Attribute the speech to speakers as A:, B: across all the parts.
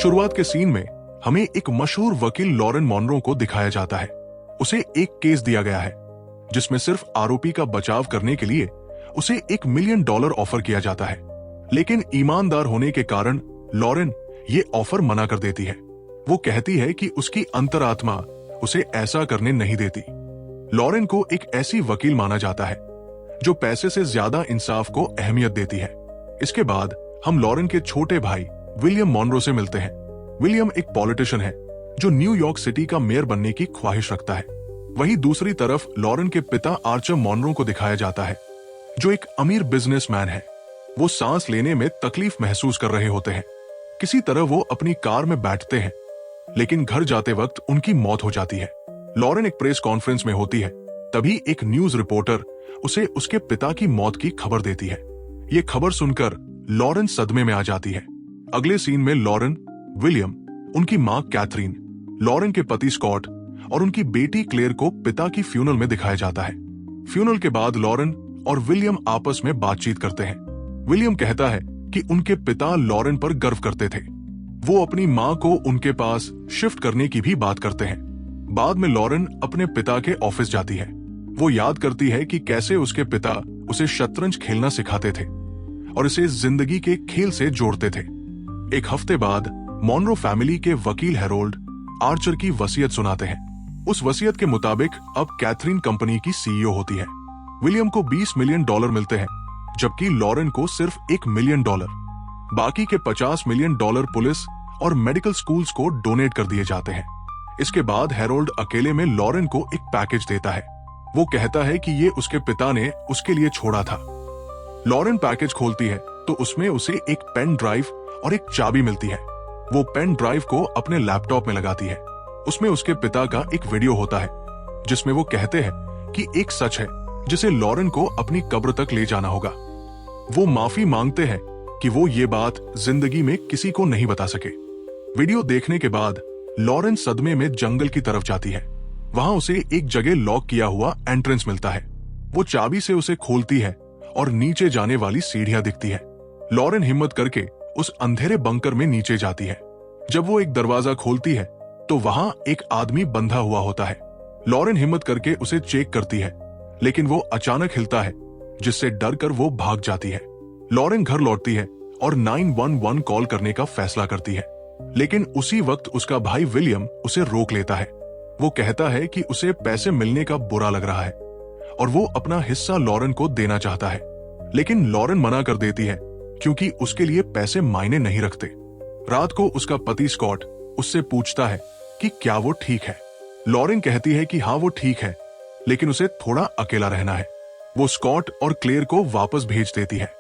A: शुरुआत के सीन में हमें एक मशहूर वकील लॉरेन मॉनरो को दिखाया जाता है। उसे एक केस दिया गया है जिसमें सिर्फ आरोपी का बचाव करने के लिए उसे $1 मिलियन ऑफर किया जाता है, लेकिन ईमानदार होने के कारण लॉरेन ये ऑफर मना कर देती है। वो कहती है कि उसकी अंतरात्मा उसे ऐसा करने नहीं देती। लॉरेन को एक ऐसी वकील माना जाता है जो पैसे से ज्यादा इंसाफ को अहमियत देती है। इसके बाद हम लॉरेन के छोटे भाई विलियम मॉनरो से मिलते हैं। विलियम एक पॉलिटिशियन है जो न्यूयॉर्क सिटी का मेयर बनने की ख्वाहिश रखता है। वहीं दूसरी तरफ लॉरेन के पिता आर्चर मॉनरो को दिखाया जाता है जो एक अमीर बिजनेसमैन है। वो सांस लेने में तकलीफ महसूस कर रहे होते हैं। किसी तरह वो अपनी कार में बैठते हैं, लेकिन घर जाते वक्त उनकी मौत हो जाती है। लॉरेन एक प्रेस कॉन्फ्रेंस में होती है, तभी एक न्यूज रिपोर्टर उसे उसके पिता की मौत की खबर देती है। ये खबर सुनकर लॉरेन सदमे में आ जाती है। अगले सीन में लॉरेन, विलियम, उनकी मां कैथरीन, लॉरेन के पति स्कॉट और उनकी बेटी क्लेयर को पिता की फ्यूनल में दिखाया जाता है। फ्यूनल के बाद लॉरेन और विलियम आपस में बातचीत करते हैं। विलियम कहता है कि उनके पिता लॉरेन पर गर्व करते थे। वो अपनी मां को उनके पास शिफ्ट करने की भी बात करते हैं। बाद में लॉरेन अपने पिता के ऑफिस जाती है। वो याद करती है कि कैसे उसके पिता उसे शतरंज खेलना सिखाते थे और इसे जिंदगी के खेल से जोड़ते थे। एक हफ्ते बाद मॉनरो फैमिली के वकील हेरोल्ड आर्चर की वसीयत सुनाते हैं। उस वसीयत के मुताबिक अब कैथरीन कंपनी की सीईओ होती है। विलियम को $20 मिलियन मिलते हैं, जबकि लॉरेन को सिर्फ $1 मिलियन। बाकी के $50 मिलियन पुलिस और मेडिकल स्कूल्स को डोनेट कर दिए जाते हैं। इसके बाद हेरोल्ड अकेले में लॉरेन को एक पैकेज देता है। वो कहता है कि ये उसके पिता ने उसके लिए छोड़ा था। लॉरेन पैकेज खोलती है तो उसमें उसे एक पेन ड्राइव और एक चाबी मिलती है। वो पेन ड्राइव को अपने लैपटॉप में लगाती है। उसमें उसके पिता का एक वीडियो होता है जिसमें वो कहते हैं कि एक सच है जिसे लॉरेन को अपनी कब्र तक ले जाना होगा। वो माफी मांगते हैं कि वो ये बात जिंदगी में किसी को नहीं बता सके। वीडियो देखने के बाद लॉरेन सदमे में जंगल की तरफ जाती है। वहां उसे एक जगह लॉक किया हुआ एंट्रेंस मिलता है। वो चाबी से उसे खोलती है और नीचे जाने वाली सीढ़ियां दिखती है। लॉरेन हिम्मत करके उस अंधेरे बंकर में नीचे जाती है। जब वो एक दरवाजा खोलती है तो वहां एक आदमी बंधा हुआ होता है। लॉरेन हिम्मत करके उसे चेक करती है, लेकिन वो अचानक हिलता है जिससे डर कर वो भाग जाती है। लॉरेन घर लौटती है और 911 कॉल करने का फैसला करती है, लेकिन उसी वक्त उसका भाई विलियम उसे रोक लेता है। वो कहता है कि उसे पैसे मिलने का बुरा लग रहा है और वो अपना हिस्सा लॉरेन को देना चाहता है, लेकिन लॉरेन मना कर देती है क्योंकि उसके लिए पैसे मायने नहीं रखते। रात को उसका पति स्कॉट उससे पूछता है कि क्या वो ठीक है। लॉरेन कहती है कि हाँ वो ठीक है, लेकिन उसे थोड़ा अकेला रहना है। वो स्कॉट और क्लेयर को वापस भेज देती है।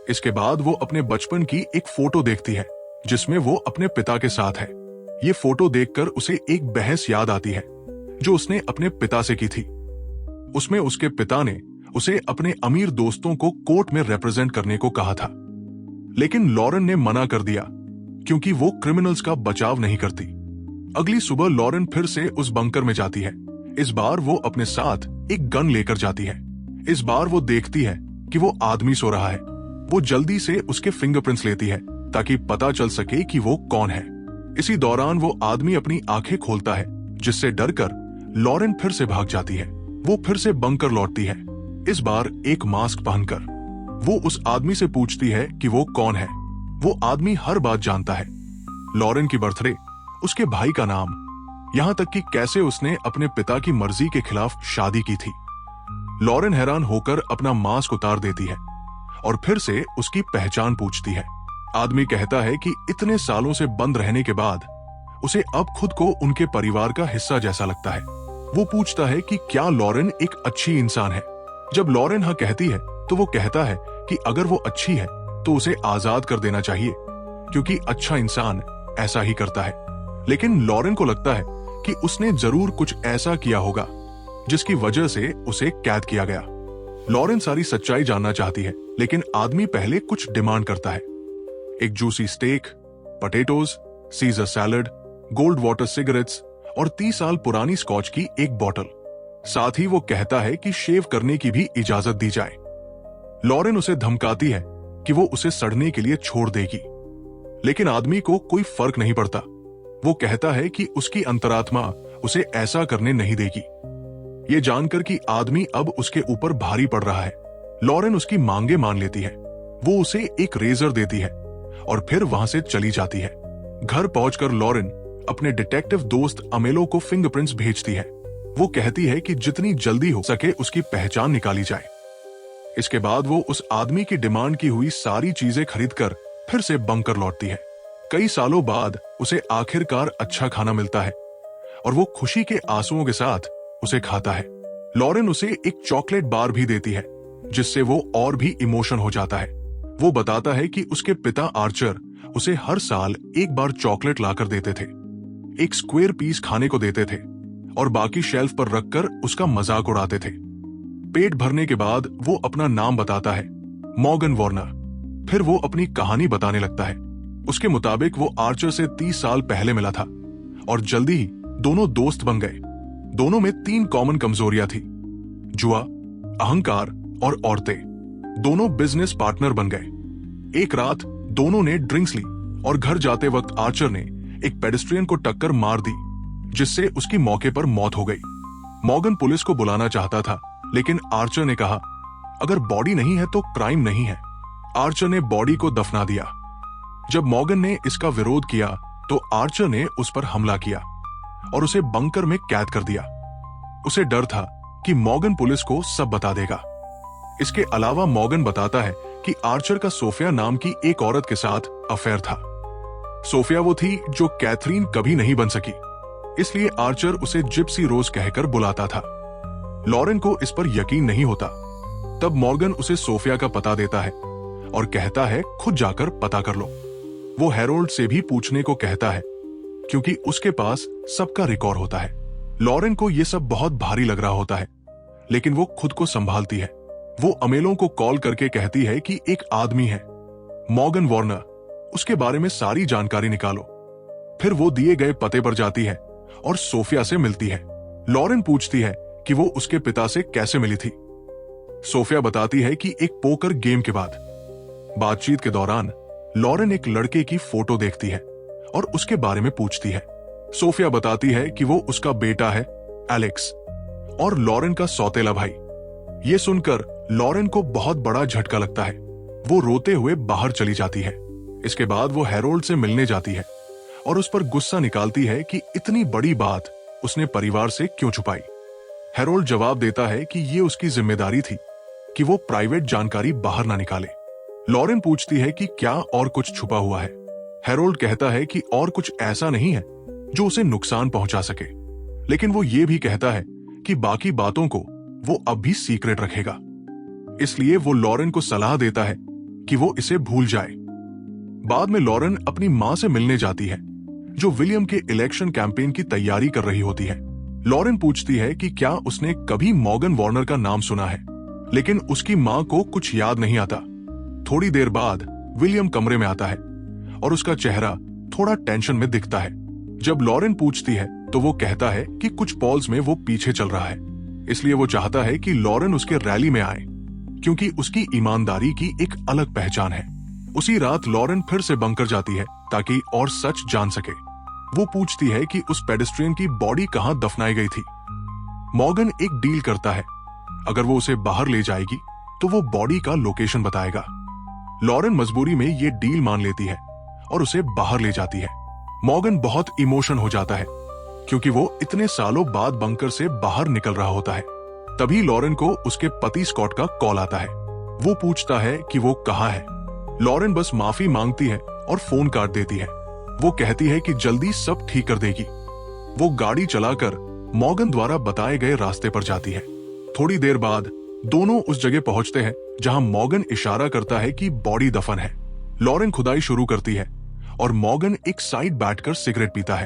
A: इसके बाद वो अपने बचपन की एक फोटो देखती है जिसमें वो अपने पिता के साथ है। ये फोटो देखकर उसे एक बहस याद आती है जो उसने अपने पिता से की थी। उसमें उसके पिता ने उसे अपने अमीर दोस्तों को कोर्ट में रिप्रेजेंट करने को कहा था, लेकिन लॉरेन ने मना कर दिया क्योंकि वो क्रिमिनल्स का बचाव नहीं करती। अगली सुबह लॉरेन फिर से उस बंकर में जाती है। इस बार वो अपने साथ एक गन लेकर जाती है। इस बार वो देखती है कि वो आदमी सो रहा है। वो जल्दी से उसके फिंगरप्रिंट्स लेती है ताकि पता चल सके कि वो कौन है। इसी दौरान वो आदमी अपनी आंखें खोलता है, जिससे डरकर लॉरेन फिर से भाग जाती है। वो फिर से बंकर लौटती है, इस बार एक मास्क पहनकर। वो उस आदमी से पूछती है कि वो कौन है। वो आदमी हर बात जानता है, लॉरेन की बर्थडे, उसके भाई का नाम, यहाँ तक कि कैसे उसने अपने पिता की मर्जी के खिलाफ शादी की थी। लॉरेन हैरान होकर अपना मास्क उतार देती है और फिर से उसकी पहचान पूछती है। आदमी कहता है कि इतने सालों से बंद रहने के बाद उसे अब खुद को उनके परिवार का हिस्सा जैसा लगता है। वो पूछता है कि क्या लॉरेन एक अच्छी इंसान है। जब लॉरेन हाँ कहती है तो वो कहता है कि अगर वो अच्छी है तो उसे आजाद कर देना चाहिए, क्योंकि अच्छा इंसान ऐसा ही करता है। लेकिन लॉरेन को लगता है कि उसने जरूर कुछ ऐसा किया होगा जिसकी वजह से उसे कैद किया गया। लॉरेन सारी सच्चाई जानना चाहती है, लेकिन आदमी पहले कुछ डिमांड करता है। एक juicy steak, potatoes, caesar salad, gold water cigarettes और 30 साल पुरानी स्कॉच की एक बोतल। साथ ही वो कहता है कि शेव करने की भी इजाजत दी जाए। लॉरेन उसे धमकाती है कि वो उसे सड़ने के लिए छोड़ देगी। लेकिन आदमी को कोई फर्क नहीं पड़ता। वो कहता है कि उसकी अंतरात्मा उसे ऐसा करने नहीं देगी। ये जानकर कि आदमी अब उसके ऊपर भारी पड़ रहा है, लॉरेन उसकी मांगे मान लेती है। वो उसे एक रेजर देती है और फिर वहां से चली जाती है। घर पहुंचकर लॉरेन अपने डिटेक्टिव दोस्त अमेलो को फिंगरप्रिंट्स भेजती है। वो कहती है कि जितनी जल्दी हो सके उसकी पहचान निकाली जाए। इसके बाद वो उस आदमी की डिमांड की हुई सारी चीजें खरीदकर फिर से बंकर लौटती है। कई सालों बाद उसे आखिरकार अच्छा खाना मिलता है और वो खुशी के आंसुओं के साथ उसे खाता है। लॉरेन उसे एक चॉकलेट बार भी देती है, जिससे वो और भी इमोशन हो जाता है। वो बताता है कि उसके पिता आर्चर उसे हर साल एक बार चॉकलेट लाकर देते थे, एक स्क्वायर पीस खाने को देते थे और बाकी शेल्फ पर रखकर उसका मजाक उड़ाते थे। पेट भरने के बाद वो अपना नाम बताता है, मॉर्गन वार्नर। फिर वो अपनी कहानी बताने लगता है। उसके मुताबिक वो आर्चर से 30 साल पहले मिला था और जल्दी ही दोनों दोस्त बन गए। दोनों में 3 कॉमन कमजोरियां थी, जुआ, अहंकार और औरतें। दोनों बिजनेस पार्टनर बन गए। एक रात दोनों ने ड्रिंक्स ली और घर जाते वक्त आर्चर ने एक पेडेस्ट्रियन को टक्कर मार दी, जिससे उसकी मौके पर मौत हो गई। मॉर्गन पुलिस को बुलाना चाहता था, लेकिन आर्चर ने कहा, अगर बॉडी नहीं है तो क्राइम नहीं है। आर्चर ने बॉडी को दफना दिया। जब मॉर्गन ने इसका विरोध किया तो आर्चर ने उस पर हमला किया और उसे बंकर में कैद कर दिया। उसे डर था कि मॉर्गन पुलिस को सब बता देगा। इसके अलावा मॉर्गन बताता है कि आर्चर का सोफिया नाम की एक औरत के साथ अफेयर था। सोफिया वो थी जो कैथरीन कभी नहीं बन सकी, इसलिए आर्चर उसे जिप्सी रोज कहकर बुलाता था। लॉरेन को इस पर यकीन नहीं होता। तब मॉर्गन उसे सोफिया का पता देता है और कहता है खुद जाकर पता कर लो। वो हेरोल्ड से भी पूछने को कहता है, क्योंकि उसके पास सबका रिकॉर्ड होता है। लॉरेन को यह सब बहुत भारी लग रहा होता है, लेकिन वो खुद को संभालती है। वो अमेलों को कॉल करके कहती है कि एक आदमी है, मॉर्गन वार्नर, उसके बारे में सारी जानकारी निकालो। फिर वो दिए गए पते पर जाती है और सोफिया से मिलती है। लॉरेन पूछती है कि वो उसके पिता से कैसे मिली थी। सोफिया बताती है कि एक पोकर गेम के बाद। बातचीत के दौरान लॉरेन एक लड़के की फोटो देखती है और उसके बारे में पूछती है। सोफिया बताती है कि वो उसका बेटा है एलेक्स और लॉरेन का सौतेला भाई। ये सुनकर लॉरेन को बहुत बड़ा झटका लगता है। वो रोते हुए बाहर चली जाती है। इसके बाद वो हेरोल्ड से मिलने जाती है और उस पर गुस्सा निकालती है कि इतनी बड़ी बात उसने परिवार से क्यों छुपाई। हेरोल्ड जवाब देता है कि ये उसकी जिम्मेदारी थी कि वो प्राइवेट जानकारी बाहर ना निकाले। लॉरेन पूछती है कि क्या और कुछ छुपा हुआ है। हेरोल्ड कहता है कि और कुछ ऐसा नहीं है जो उसे नुकसान पहुंचा सके, लेकिन वो ये भी कहता है कि बाकी बातों को वो अब भी सीक्रेट रखेगा। इसलिए वो लॉरेन को सलाह देता है कि वो इसे भूल जाए। बाद में लॉरेन अपनी मां से मिलने जाती है, जो विलियम के इलेक्शन कैंपेन की तैयारी कर रही होती है। लॉरेन पूछती है कि क्या उसने कभी मॉर्गन वार्नर का नाम सुना है, लेकिन उसकी मां को कुछ याद नहीं आता। थोड़ी देर बाद विलियम कमरे में आता है और उसका चेहरा थोड़ा टेंशन में दिखता है। जब लॉरेन पूछती है तो वो कहता है कि कुछ पॉल्स में वो पीछे चल रहा है, इसलिए वो चाहता है कि लॉरेन उसके रैली में आए, क्योंकि उसकी ईमानदारी की एक अलग पहचान है। उसी रात लॉरेन फिर से बंकर जाती है ताकि और सच जान सके। वो पूछती है कि उस पेडेस्ट्रियन की बॉडी कहां दफनाई गई थी। मॉर्गन एक डील करता है, अगर वो उसे बाहर ले जाएगी तो वो बॉडी का लोकेशन बताएगा। लॉरेन मजबूरी में ये डील मान लेती है और उसे बाहर ले जाती है। मॉर्गन बहुत इमोशन हो जाता है, क्योंकि वो इतने सालों बाद बंकर से बाहर निकल रहा होता है। तभी लॉरेन को उसके पति स्कॉट का कॉल आता है। वो पूछता है कि वो कहाँ है। लॉरेन बस माफी मांगती है और फोन काट देती है। वो कहती है कि जल्दी सब ठीक कर देगी। वो गाड़ी चलाकर मॉर्गन द्वारा बताए गए रास्ते पर जाती है। थोड़ी देर बाद दोनों उस जगह पहुंचते हैं जहां मॉर्गन इशारा करता है कि बॉडी दफन है। लॉरेन खुदाई शुरू करती है और मॉर्गन एक साइड बैठकर सिगरेट पीता है।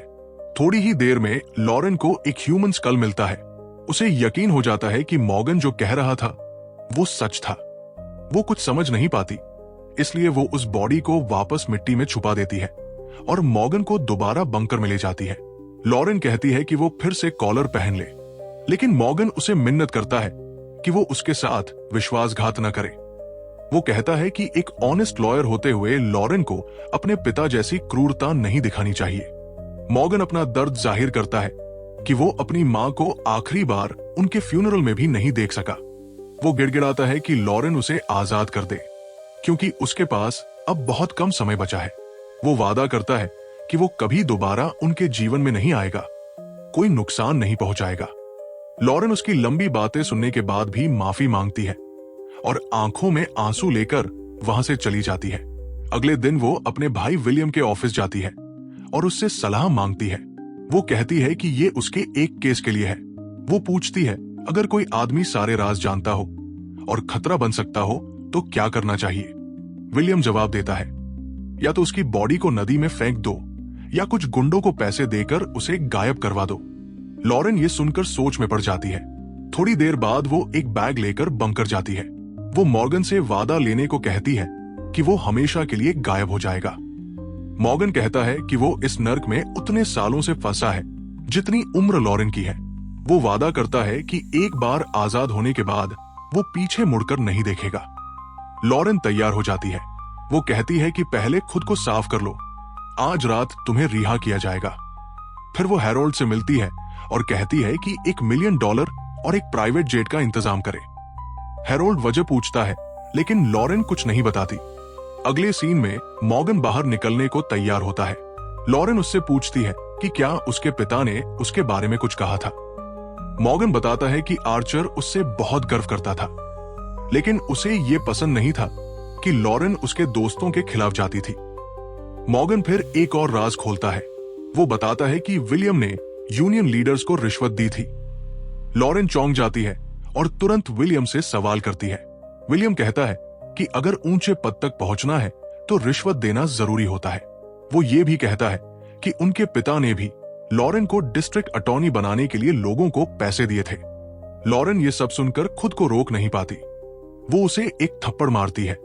A: थोड़ी ही देर में लॉरेन को एक ह्यूमन स्कल मिलता है। उसे यकीन हो जाता है कि मॉर्गन जो कह रहा था वो सच था। वो कुछ समझ नहीं पाती, इसलिए वो उस बॉडी को वापस मिट्टी में छुपा देती है और मॉर्गन को दोबारा बंकर में ले जाती है। लॉरेन कहती है कि वो फिर से कॉलर पहन ले, लेकिन मॉर्गन उसे मिन्नत करता है कि वो उसके साथ विश्वासघात न करे। वो कहता है कि एक ऑनेस्ट लॉयर होते हुए लॉरेन को अपने पिता जैसी क्रूरता नहीं दिखानी चाहिए। मॉर्गन अपना दर्द जाहिर करता है कि वो अपनी मां को आखिरी बार उनके फ्यूनरल में भी नहीं देख सका। वो गिड़गिड़ाता है कि लॉरेन उसे आजाद कर दे, क्योंकि उसके पास अब बहुत कम समय बचा है। वो वादा करता है कि वो कभी दोबारा उनके जीवन में नहीं आएगा, कोई नुकसान नहीं पहुंचाएगा। लॉरेन उसकी लंबी बातें सुनने के बाद भी माफी मांगती है और आंखों में आंसू लेकर वहां से चली जाती है। अगले दिन वो अपने भाई विलियम के ऑफिस जाती है और उससे सलाह मांगती है। वो कहती है कि ये उसके एक केस के लिए है। वो पूछती है, अगर कोई आदमी सारे राज जानता हो और खतरा बन सकता हो तो क्या करना चाहिए। विलियम जवाब देता है, या तो उसकी बॉडी को नदी में फेंक दो या कुछ गुंडों को पैसे देकर उसे गायब करवा दो। लॉरेन ये सुनकर सोच में पड़ जाती है। थोड़ी देर बाद वो एक बैग लेकर बंकर जाती है। वो मॉर्गन से वादा लेने को कहती है कि वो हमेशा के लिए गायब हो जाएगा। मॉर्गन कहता है कि वो इस नर्क में उतने सालों से फंसा है जितनी उम्र लॉरेन की है। वो वादा करता है कि एक बार आजाद होने के बाद वो पीछे मुड़कर नहीं देखेगा। लॉरेन तैयार हो जाती है। वो कहती है कि पहले खुद को साफ कर लो, आज रात तुम्हें रिहा किया जाएगा। फिर वो हैरोल्ड से मिलती है और कहती है कि $1 मिलियन और एक प्राइवेट जेट का इंतजाम करे। हैरोल्ड वजह पूछता है, लेकिन लॉरेन कुछ नहीं बताती। अगले सीन में मॉर्गन बाहर निकलने को तैयार होता है। लॉरेन उससे पूछती है कि क्या उसके पिता ने उसके बारे में कुछ कहा था। मॉर्गन बताता है कि आर्चर उससे बहुत गर्व करता था, लेकिन उसे ये पसंद नहीं था कि लॉरेन उसके दोस्तों के खिलाफ जाती थी। मॉर्गन फिर एक और राज खोलता है। वो बताता है कि विलियम ने यूनियन लीडर्स को रिश्वत दी थी। लॉरेन चौंक जाती है और तुरंत विलियम से सवाल करती है। विलियम कहता है कि अगर ऊंचे पद तक पहुंचना है तो रिश्वत देना जरूरी होता है। वो ये भी कहता है कि उनके पिता ने भी लॉरेन को डिस्ट्रिक्ट अटॉर्नी बनाने के लिए लोगों को पैसे दिए थे। लॉरेन ये सब सुनकर खुद को रोक नहीं पाती। वो उसे एक थप्पड़ मारती है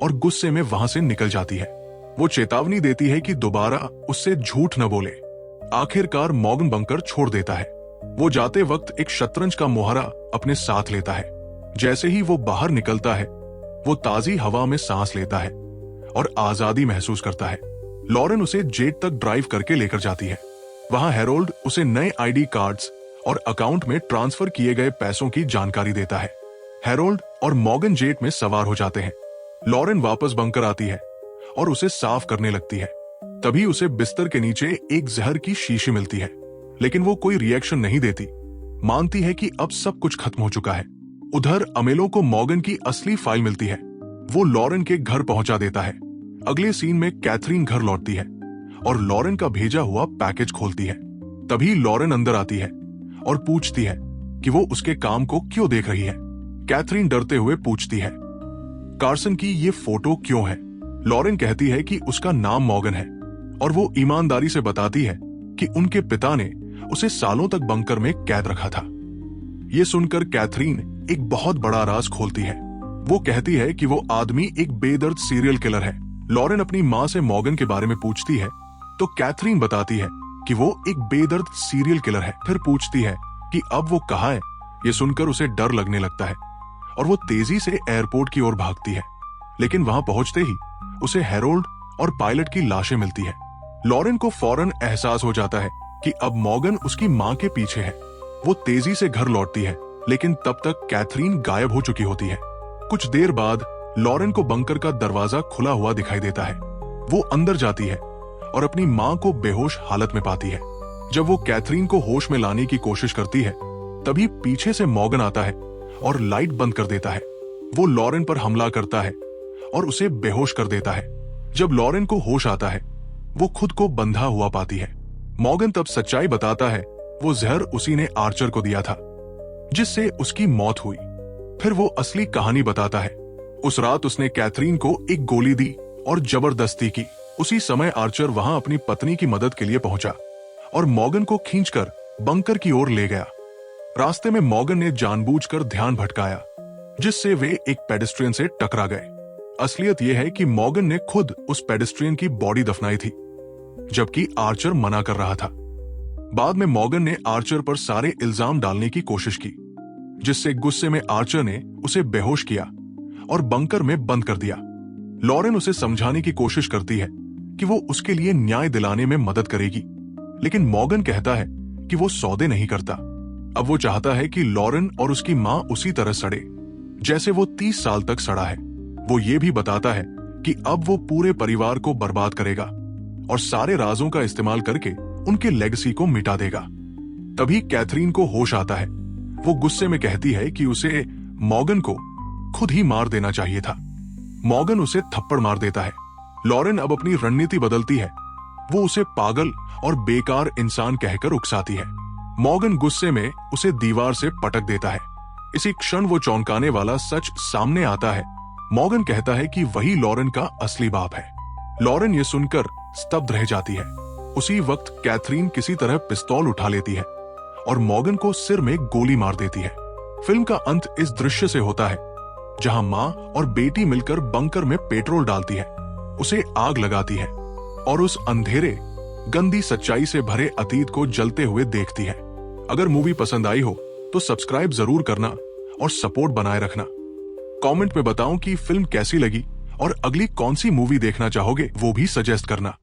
A: और गुस्से में वहां से निकल जाती है। वो चेतावनी देती है कि दोबारा उससे झूठ न बोले। आखिरकार मॉर्गन बंकर छोड़ देता है। वो जाते वक्त एक शतरंज का मोहरा अपने साथ लेता है। जैसे ही वो बाहर निकलता है, वो ताजी हवा में सांस लेता है और आजादी महसूस करता है। लॉरेन उसे जेट तक ड्राइव करके लेकर जाती है। वहां हैरोल्ड उसे नए आईडी कार्ड्स और अकाउंट में ट्रांसफर किए गए पैसों की जानकारी देता है। हैरोल्ड और मॉर्गन जेट में सवार हो जाते हैं। लॉरेन वापस बंकर आती है और उसे साफ करने लगती है। तभी उसे बिस्तर के नीचे एक जहर की शीशी मिलती है, लेकिन वो कोई रिएक्शन नहीं देती। मानती है कि अब सब कुछ खत्म हो चुका है। उधर अमेलो को मॉर्गन की असली फाइल मिलती है। वो लॉरेन के घर पहुंचा देता है। अगले सीन में कैथरीन घर लौटती है और लॉरेन का भेजा हुआ पैकेज खोलती है। तभी लॉरेन अंदर आती है और पूछती है कि वो उसके काम को क्यों देख रही है। कैथरीन डरते हुए पूछती है, कार्सन की ये फोटो क्यों है। लॉरेन कहती है कि उसका नाम मॉर्गन है और वो ईमानदारी से बताती है कि उनके पिता ने उसे सालों तक बंकर में कैद रखा था। ये सुनकर कैथरीन एक बहुत बड़ा राज खोलती है। वो कहती है कि वो आदमी एक बेदर्द सीरियल किलर है। लॉरेन अपनी माँ से मॉर्गन के बारे में पूछती है तो कैथरीन बताती है कि वो एक बेदर्द सीरियल किलर है। फिर पूछती है कि अब वो कहाँ है। ये सुनकर उसे डर लगने लगता है और वो तेजी से एयरपोर्ट की ओर भागती है, लेकिन वहां पहुंचते ही उसे हैरोल्ड और पायलट की लाशें मिलती है। लॉरेन को फौरन एहसास हो जाता है कि अब मॉर्गन उसकी माँ के पीछे है। वो तेजी से घर लौटती है, लेकिन तब तक कैथरीन गायब हो चुकी होती है। कुछ देर बाद लॉरेन को बंकर का दरवाजा खुला हुआ दिखाई देता है। वो अंदर जाती है और अपनी माँ को बेहोश हालत में पाती है। जब वो कैथरीन को होश में लाने की कोशिश करती है, तभी पीछे से मॉर्गन आता है और लाइट बंद कर देता है। वो लॉरेन पर हमला करता है और उसे बेहोश कर देता है। जब लॉरेन को होश आता है, वो खुद को बंधा हुआ पाती है। मॉर्गन तब सच्चाई बताता है, वो जहर उसी ने आर्चर को दिया था, जिससे उसकी मौत हुई। फिर वो असली कहानी बताता है। उस रात उसने कैथरीन को एक गोली दी और जबरदस्ती की। उसी समय आर्चर वहां अपनी पत्नी की मदद के लिए पहुंचा और मॉर्गन को खींचकर बंकर की ओर ले गया। रास्ते में मॉर्गन ने जानबूझकर ध्यान भटकाया, जिससे वे एक पेडेस्ट्रियन से टकरा गए। असलियत यह है कि मॉर्गन ने खुद उस पेडेस्ट्रियन की बॉडी दफनाई थी, जबकि आर्चर मना कर रहा था। बाद में मॉर्गन ने आर्चर पर सारे इल्जाम डालने की कोशिश की, जिससे गुस्से में आर्चर ने उसे बेहोश किया और बंकर में बंद कर दिया। लॉरेन उसे समझाने की कोशिश करती है कि वो उसके लिए न्याय दिलाने में मदद करेगी, लेकिन मॉर्गन कहता है कि वो सौदे नहीं करता। अब वो चाहता है कि लॉरेन और उसकी मां उसी तरह सड़े जैसे वो 30 साल तक सड़ा है। वो ये भी बताता है कि अब वो पूरे परिवार को बर्बाद करेगा और सारे राजों का इस्तेमाल करके उनके लेगेसी को मिटा देगा। तभी कैथरीन को होश आता है। वो गुस्से में कहती है कि उसे मॉर्गन को खुद ही मार देना चाहिए था। मॉर्गन उसे थप्पड़ मार देता है। लॉरेन अब अपनी रणनीति बदलती है। वो उसे पागल और बेकार इंसान कहकर उकसाती है। मॉर्गन गुस्से में उसे दीवार से पटक देता है। इसी क्षण वो चौंकाने वाला सच सामने आता है। मॉर्गन कहता है कि वही लॉरेन का असली बाप है। लॉरेन ये सुनकर स्तब्ध रह जाती है। उसी वक्त कैथरीन किसी तरह पिस्तौल उठा लेती है और मॉर्गन को सिर में गोली मार देती है। फिल्म का अंत इस दृश्य से होता है जहां मां और बेटी मिलकर बंकर में पेट्रोल डालती है, उसे आग लगाती है और उस अंधेरे गंदी सच्चाई से भरे अतीत को जलते हुए देखती है। अगर मूवी पसंद आई हो तो सब्सक्राइब जरूर करना और सपोर्ट बनाए रखना। कमेंट में बताओ कि फिल्म कैसी लगी और अगली कौन सी मूवी देखना चाहोगे वो भी सजेस्ट करना।